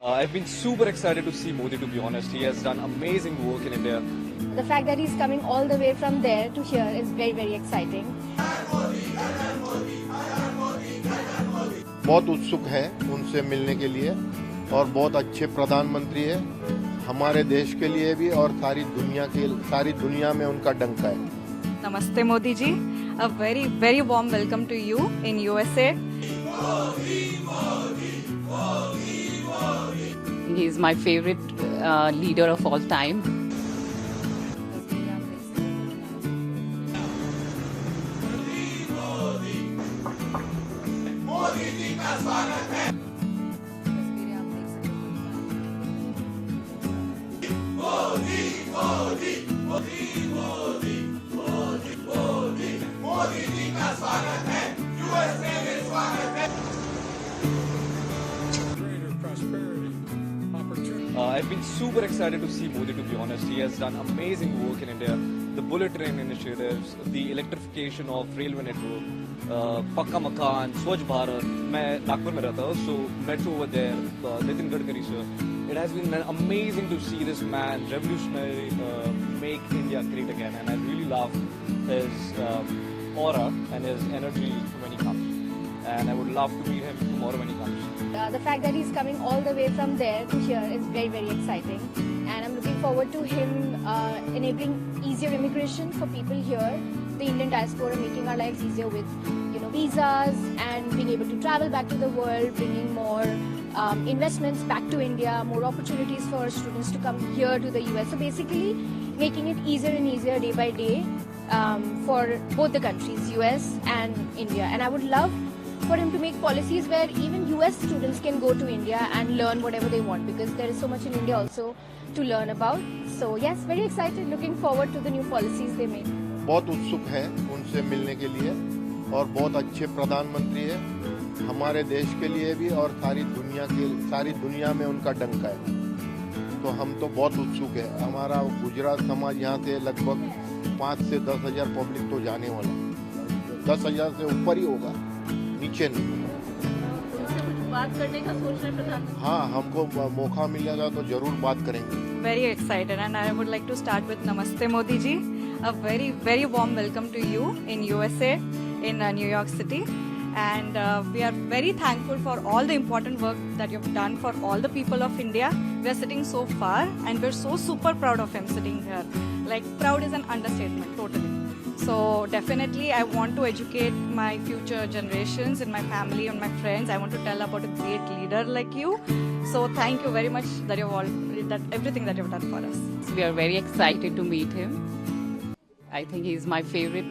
I've been super excited to see Modi, to be honest. He has done amazing work in India. The fact that he's coming all the way from there to here is very, very exciting. बहुत उत्सुक है उनसे मिलने के लिए और बहुत अच्छे प्रधानमंत्री है हमारे देश के लिए भी और सारी दुनिया में उनका डंका है. Namaste Modi ji, a very very warm welcome to you in USA. He is my favorite leader of all time. I've been super excited to see Modi, to be honest. He has done amazing work in India. The bullet train initiatives, the electrification of railway network, Pakka Makan, Swachh Bharat. मैं नागपुर में रहता हूँ, so metro over there, Nitin Gadkari sir. It has been amazing to see this man revolutionary make India great again, and I really love his aura and his energy when he comes. And I would love to meet him tomorrow when he comes. The fact that he's coming all the way from there to here is very, very exciting. And I'm looking forward to him enabling easier immigration for people here, the Indian diaspora, making our lives easier with visas and being able to travel back to the world, bringing more investments back to India, more opportunities for students to come here to the US. So basically making it easier and easier day by day for both the countries, US and India. And I would love for him to make policies where even US students can go to India and learn whatever they want, because there is so much in India also to learn about. So yes, very excited, looking forward to the new policies they make. बहुत उत्सुक है उनसे मिलने के लिए और बहुत अच्छे प्रधानमंत्री है हमारे देश के लिए भी और सारी दुनिया में उनका डंका है. तो हम तो बहुत उत्सुक है. हमारा गुजरात समाज यहाँ से लगभग 5 से 10 हज़ार पब्लिक तो जाने वाला है. 10 हज़ार से ऊपर ही होगा, नीचे नहीं. बात करने का सोच रहे प्रधानमंत्री? हाँ, हमको मौका मिलेगा तो जरूर बात करेंगे. Very excited, and I would like to start with Namaste Modi ji. A very very warm welcome to you in USA, in New York City. And we are very thankful for all the important work that you've done for all the people of India. We are sitting so far and we're so super proud of him sitting here. Like, proud is an understatement, totally. So definitely I want to educate my future generations and my family and my friends. I want to tell about a great leader like you. So thank you very much that everything that you've done for us. We are very excited to meet him. I think he is my favorite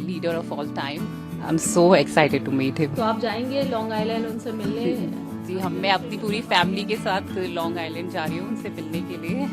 leader of all time. I'm so excited to meet him. तो आप जाएंगे long island उनसे मिलने? जी, मैं अपनी पूरी family के साथ लॉन्ग आइलैंड जा रही हूँ उनसे मिलने के लिए.